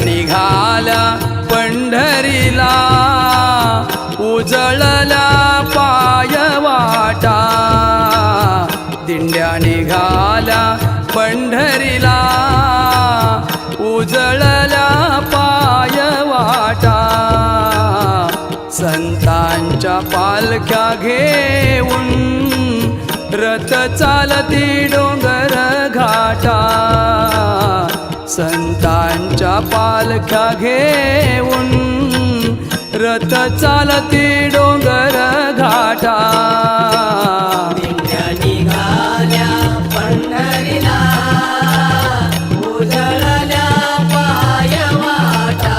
निघाल्या पंढरीला, उजळल्या पायवाटा. दिंड्या निघाल्या पंढरीला, उजळल्या पायवाटा. संतांच्या पालख्या घेऊन रथ चालती डोंगर घाटा. संतांच्या पालख्या घेऊन रथ चालती डोंगर घाटा. दिंड्या निघाल्या पंढरीला, उजळल्या पायवाटा.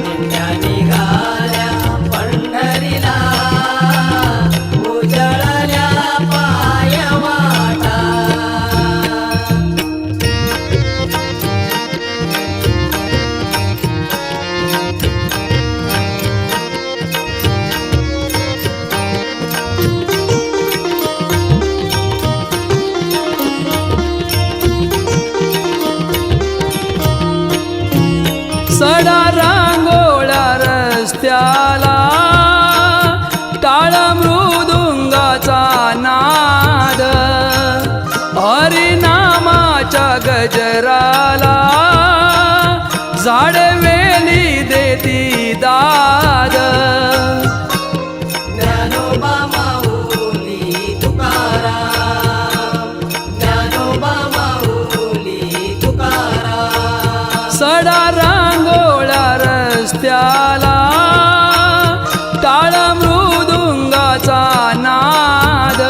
दिंड्या निघाल्या पंढरीला, उजळल्या पायवाटा. सडा रांगोळ्या रस्त्याला, टाळ मृदुंगाचा नाद. हरिनामाच्या गजराला, झाडवेली देती दाद. ज्ञानोबा माऊली तुकाराम, ज्ञानोबा माऊली तुकाराम. सडा रांगोळ्या रस्त्याला, टाळ मृदुंगाचा नाद.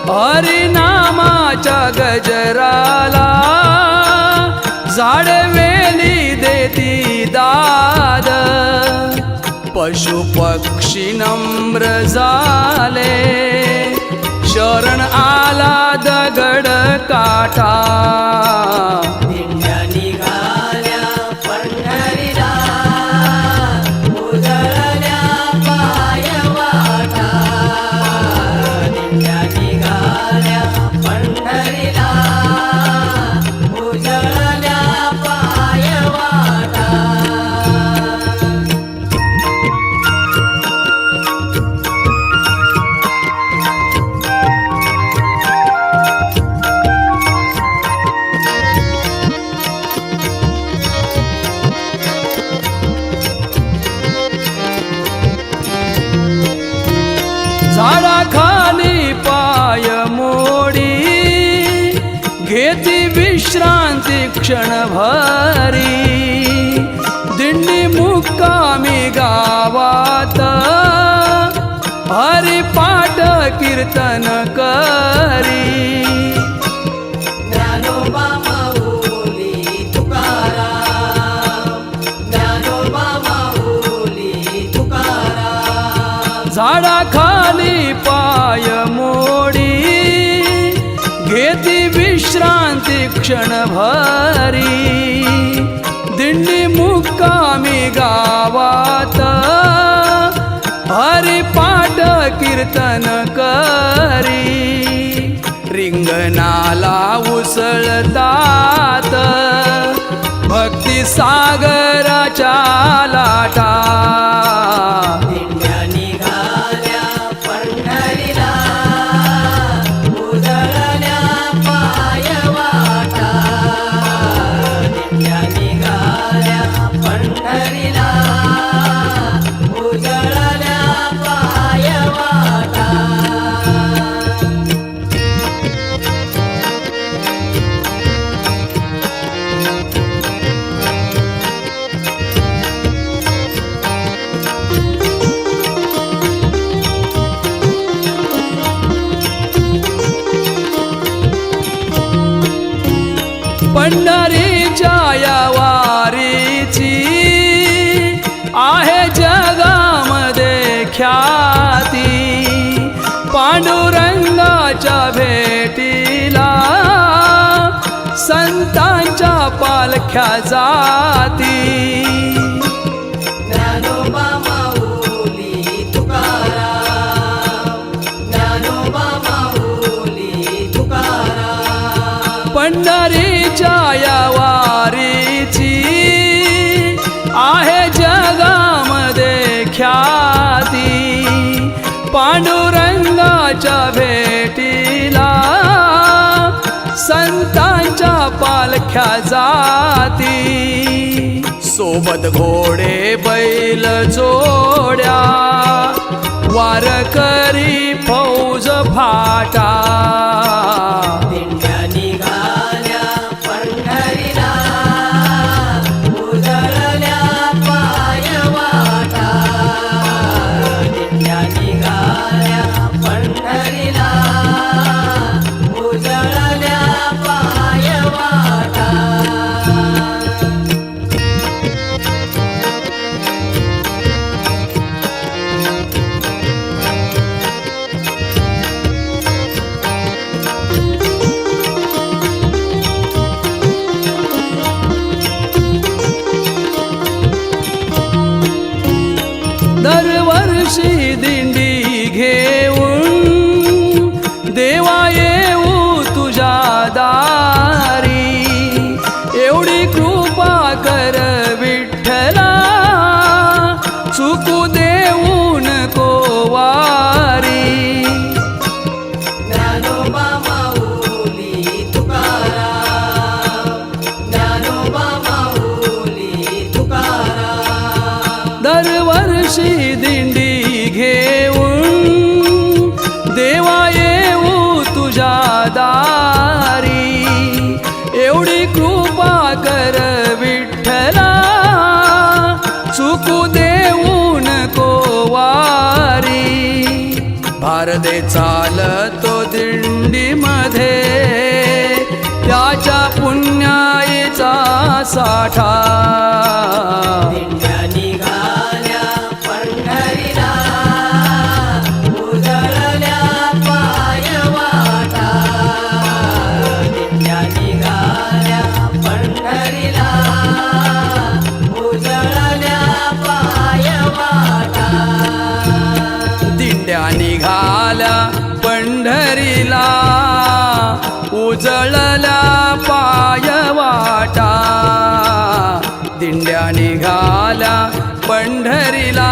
हरिनामाच्या गजराला, झाडवेली देती दाद. पशु पक्षी नम्र झाले, शरण आला दगड काटा. दिंड्या निघाल्या पंढरीला, उजळल्या पायवाटा. दिंड्या निघाल्या पंढरीला, उजळल्या पायवाटा. झाडाखाली पाय मोडी, घेती विश्रांती क्षणभरी. दिंडी मुक्कामी गावात, हरिपाठ कीर्तन करी. ज्ञानोबा माऊली तुकाराम, ज्ञानोबा माऊली तुकाराम. झाडाखाली पाय मोडी, घेती विश्रांती क्षणभरी. दिंडी मुक्कामी गावात, हरिपाठ कीर्तन करी. रिंगणाला उसळतात भक्ती सागराच्या लाटा. दिंड्या निघाल्या पंढरीला, उजळल्या पायवाटा. दिंड्या निघाल्या पंढरीला, उजळल्या पायवाटा. पंढरीच्या या वारीची आहे जगामध्ये ख्याती. पांडुरंगाच्या भेटीला, संतांच्या पालख्या जाती. ज्ञानोबा माऊली तुकाराम, ज्ञानोबा माऊली तुकाराम. पंढरीच्या या वारीची आहे जगामध्ये ख्याती, पांडुरंगाच्या भेटीला संतांच्या पालख्या जाती, सोबत घोडे बैल जोड्या वारकरी फौज फाटा, दिंड्या निघाल्या पंढरीला उजळल्या पायवाटा, दिंड्या निघाल्या पंढरीला उजळल्या पायवाटा. दरवर्षी दिंडी घेऊन देवा येऊ तुझ्या दारी, एवढी कृपा कर विठ्ठला चुकू देऊ नको वारी. ज्ञानोबा माऊली तुकाराम, ज्ञानोबा माऊली तुकाराम. दरवर्षी दिंडी घेऊन देवा येऊ तुझ्या दारी, एवढी कृपा कर विठ्ठला चुकू देऊ नको वारी. भारदे चालतो दिंडीमध्ये त्याच्या पुण्याईचा साठा, दिंड्या निघाल्या पंढरीला उजळल्या पायवाटा, दिंड्या निघाल्या पंढरीला उजळल्या पायवाटा. दिंड्या निघाल्या पंढरीला उजळल्या पायवाटा, दिंड्या निघाल्या पंढरीला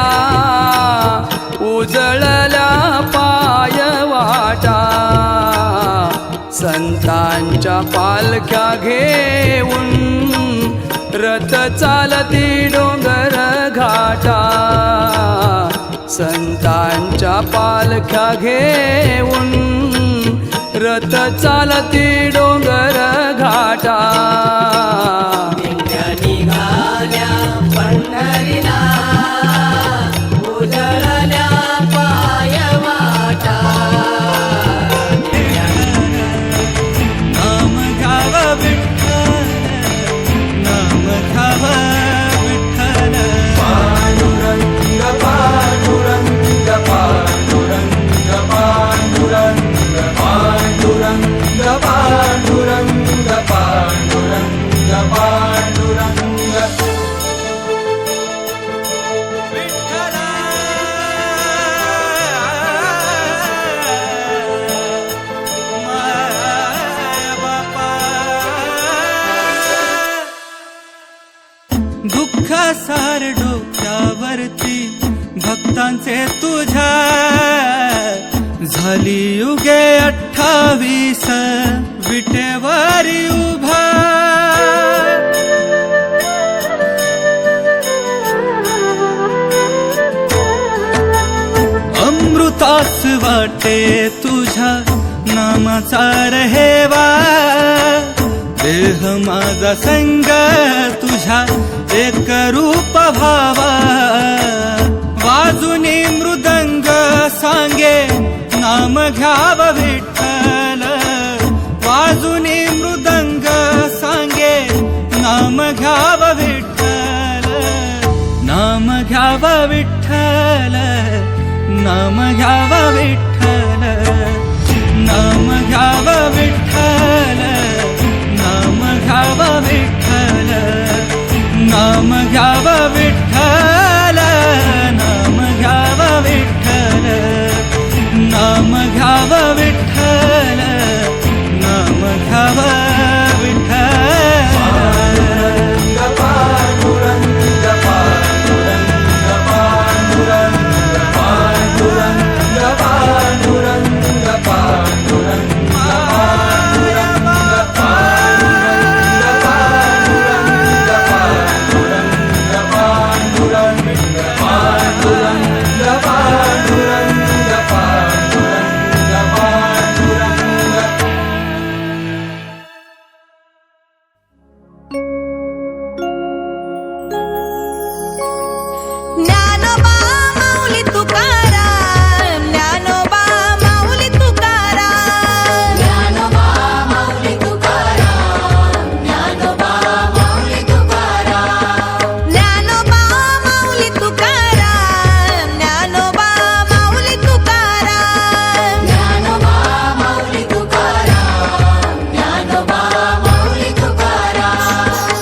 उजळल्या पायवाटा. संतांच्या पालख्या घेऊन रथ चालती डोंगर घाटा, संतांच्या पालख्या घेऊन रथ चालती डोंगर घाटा. दिंड्या निघाल्या पंढरीला उजळल्या पायवाटा, नाम घ्यावा विठ्ठल, नाम घ्यावा विठ्ठल. पांडुरंग पांडुरंग पांडुरंग पांडुरंग पांडुरंग पांडुरंग पांडुरंग पांडुरंग. विठ्ठला माय बापा, दुःख सार डोक्यावरती भक्तांचे तुझ्या, झाली युगे 28 विटेवारी उभा. अमृतास वाटे तुझ्या नामाचा रहेवा, देह माझा संग तुझ्या एक रूप भावा. वाजुनी मृदंग सांगे नाम घ्याव विठ्ठल, वाजुनी मृदंग सांगे नाम घ्याव विठ्ठल, नाम घ्याव विठ्ठल, नाम घ्याव विठ्ठल, नाम घ्याव विठ्ठल, नाम घ्याव विठ्ठल, नाम घ्याव विठ्ठल, नाम घ्याव विठ्ठल, नाम घ्याव विठ्ठल, नाम घ्याव ज्ञानोबा माऊली तुकाराम, ज्ञानोबा माऊली तुकाराम, ज्ञानोबा माऊली तुकाराम, ज्ञानोबा माऊली तुकाराम, ज्ञानोबा माऊली तुकाराम, ज्ञानोबा माऊली तुकाराम, ज्ञानोबा माऊली तुकाराम, ज्ञानोबा माऊली तुकाराम.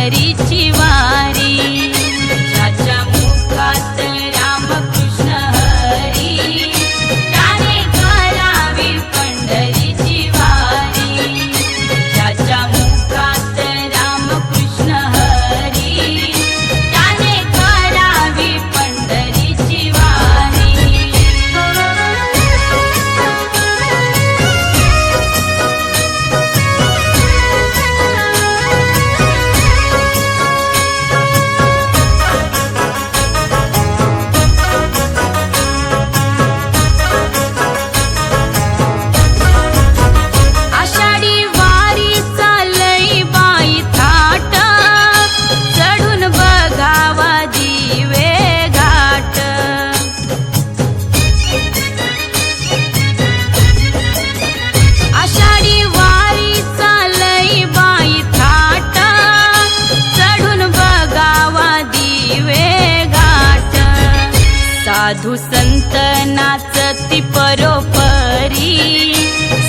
पंढरीची वारी ज्याच्या मुखात रामकृष्ण हरी त्याने करावी पंढरीची वारी ज्याच्या मुखात रामकृष्ण हरी त्याने करावी पंढरीची वारी आषाढी वारी चालई बाई थाट चढून बघावा दिवे घाट आषाढी वारी चालई बाई थाट चढून बघावा दिवे घाट साधू संत नाचती परोपरी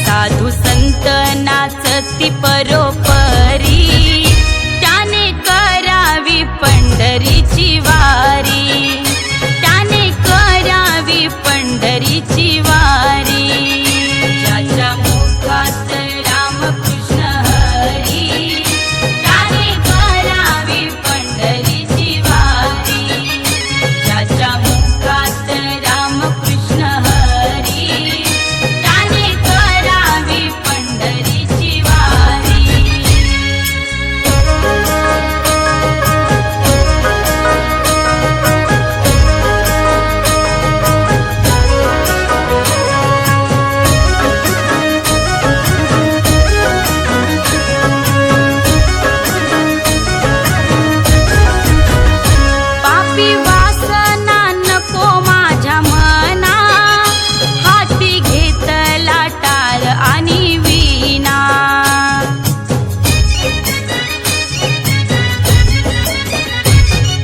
साधू संत नाचती परोपरी त्याने करावी पंढरीची वारी त्याने करावी पंढरीची वारी ज्याच्या मुखात रामकृष्ण हरी त्याने करावी पंढरीची वारी ज्याच्या मुखात रामकृष्ण हरी त्याने करावी पंढरीची वारी पापी वासना नको माझ्या मना हाती घेतला टाळ आणि वीणा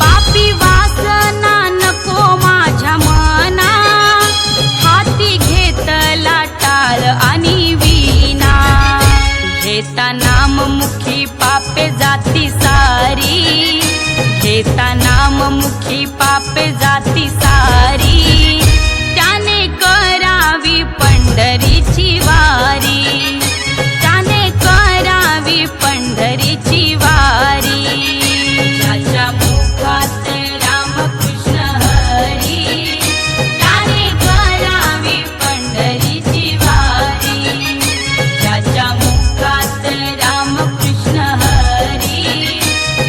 पापी वासना नको माझ्या मना हाती घेतला टाळ आणि वीणा घेता नाम मुखी पापे जाती सारी घेता नाम मुखी पापे जाती सारी त्याने करावी पंढरीची वारी त्याने करावी पंढरीची वारी ज्याच्या मुखात रामकृष्ण हरी त्याने करावी पंढरीची वारी ज्याच्या मुखात रामकृष्ण हरी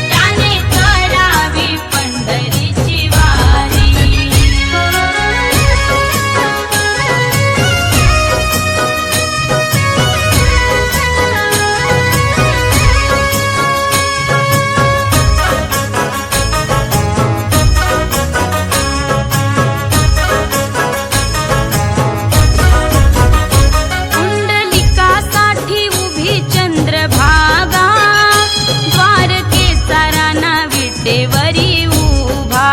त्याने करावी पंढरीची वारी पुंडलिकासाठी उभी चंद्रभागा द्वारकेचा राणा विटेवरी उभा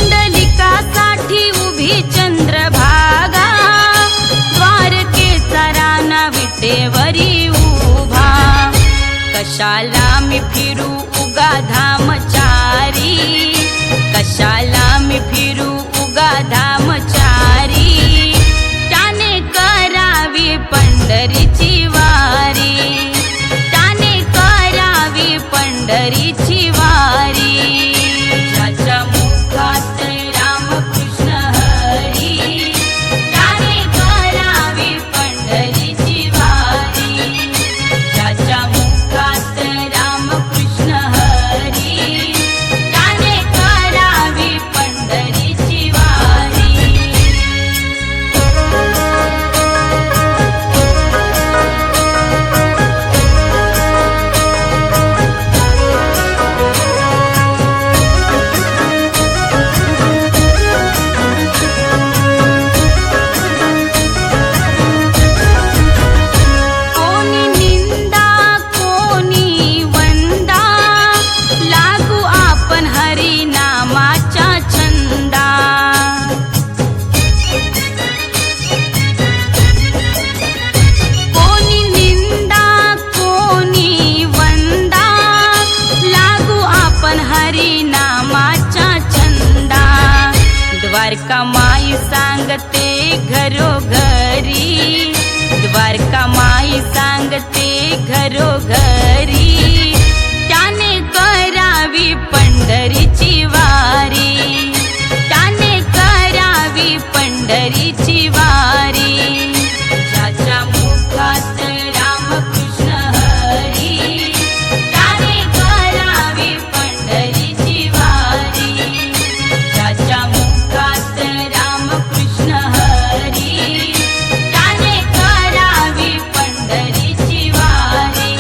पुंडलिकासाठी उभी चंद्रभागा द्वारकेचा राणा विटेवरी उभा कशाला मी फिरू उगा धामचारी कशाला मी फिरू उगा धामचारी त्याने करावी पंढरीची वारी त्याने करावी पंढरीची वारी ज्याच्या मुखात रामकृष्ण हरी त्याने करावी पंढरीची वारी ज्याच्या मुखात रामकृष्ण हरी त्याने करावी पंढरीची वारी द्वारका माई सांगते घरोघरी, द्वारका माई सांगते घरोघरी, त्याने करावी पंढरीची वारी, त्याने करावी पंढरीची वारी. ज्याच्या मुखात रामकृष्ण हरी, त्याने करावी पंढरीची वारी. ज्याच्या मुखात रामकृष्ण हरी, त्याने करावी पंढरीची वारी.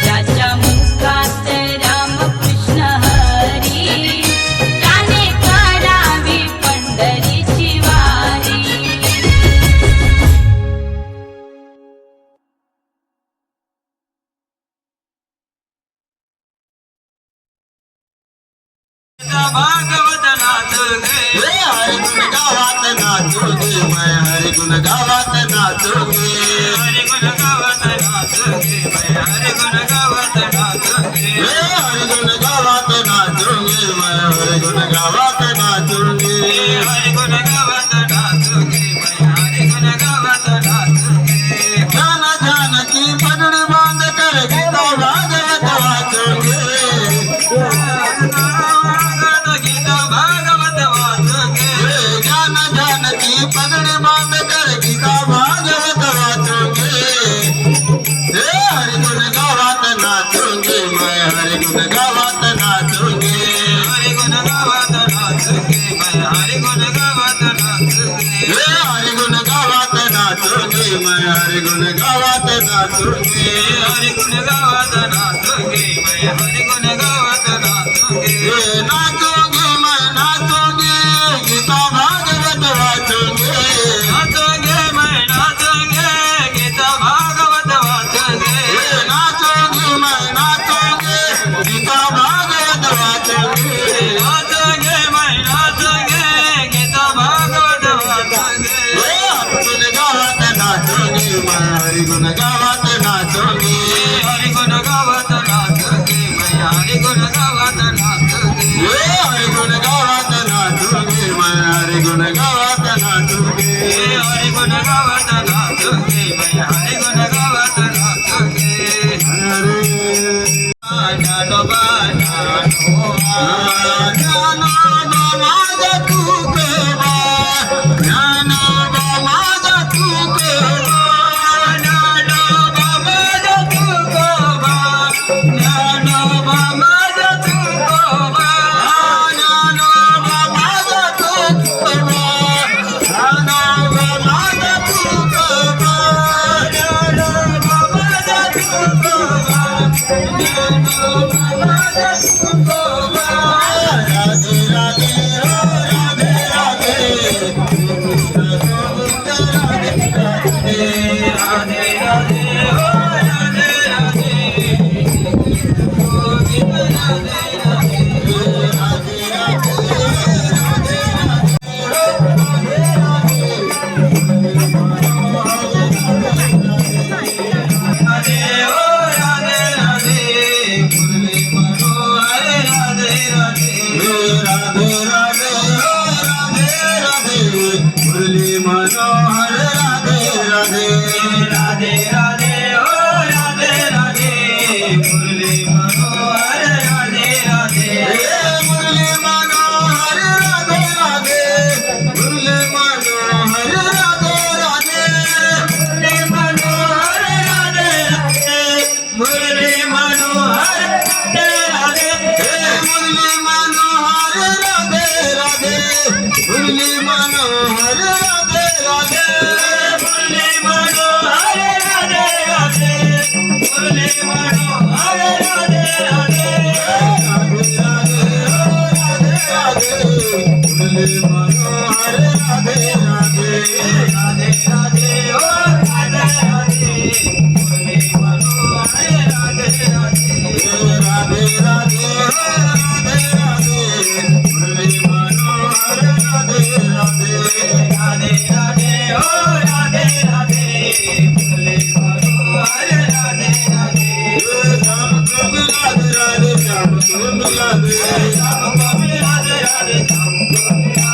ज्याच्या मुखात रामकृष्ण हरी, त्याने करावी पंढरीची वारी. भागवत नाचू गे, हरि गुण गावात नाचू गे, मैं हरि गुण गावात नाचू गे. हरि गुण गावत नाचू गे, मैं हरि गुण गावत नाचू गे. हरि गुण गावात नाचू गे, मैं हरि गुण गावात नाचू गे. हरि गुण गावत नाचू गे, मैं हरि गुण गावत नाचू गे. ज्ञान ज्ञान की पगड़ी बांध कर गीता भागवत वाचू गे. गीता भागवत वाचू गे. ज्ञान ज्ञान की पगड़ी बांध कर गीता भागवत वाचू गे. हरि गुण गावात नाचू गे, मैं हरि गुण गावात नाचू गे. हरि गुण गावत नाचू गे, मैं हरि गुण गावत नाचू गे. हरि गुण गावात नाचू गे, मैं हरि गुण गावात नाचू गे. हरि गुण गावत नाचू गे, मैं हरि गुण गावत नाचू गे. नाचूंगी मैं नाचूंगी, गीता भागवत वाचूंगी. नाचूंगे मैं नाचूंगे, गीता भागवत वाचूंगे. नाचूंगी मैं नाचूंगी, गीता भागवत वाचूंगी. नाचूंगे मैं नाचूंगे, गीता भागवत वाचूंगे. गुण गावत नाचूंगी, मैं हरि गुण गावत नाचूंगी. हरि गुण गावत नाचूंगे, मैं हरि गुण गावत नाचूंगे. हरि गुण गावत नाचूंगी, मैं हरि गुण गावत नाचूंगी. हरि गुण गावत नाचूंगे, मैं हरि गुण गावत नाचूंगे. ज्ञानोबा ज्ञानोबा, ज्ञानोबा माझा तू केव्हा, ज्ञानोबा माझा तू केव्हा. ज्ञानोबा माझा तू गोबा, ज्ञानोबा माझा तू गोबा. ज्ञानोबा माझा तू केव्हा, ज्ञानोबा माझा तू केव्हा. ज्ञानोबा माझा तू गोबा, ज्ञानोबा माझा तू गोबा. राधे राधे हो राधे राधे, राधे राधे हो राधे राधे, गोविंद राधे राधे. राधे हो राधे राधे, मुरली मनोहर राधे राधे. राधे राधे हो राधे राधे, मुरली मनोहर राधे राधे. राधे राधे हो राधे राधे, मुरली मनोहर राधे राधे. मुरली मनोहर राधे राधे, मुरली मनोहर राधे राधे. मुरली मनोहर राधे राधे, मुरली मनोहर राधे राधे. मुरली मनोहर राधे राधे, मुरली मनोहर राधे राधे. मुरली मनोहर राधे राधे, मुरली मनोहर राधे राधे. मुरली मनोहर राधे राधे. राधे राधे हो राधे राधे, मुरली मनोहर राधे राधे. राधे राधे हो राधे राधे, मुरली मनोहर राधे राधे. राधे राधे हो राधे राधे, मुरली मनोहर राधे राधे. श्याम को मिला दे राधे, श्याम को मिला दे. राधे राधे राधे, श्याम को मिला.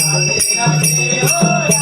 राधे राधे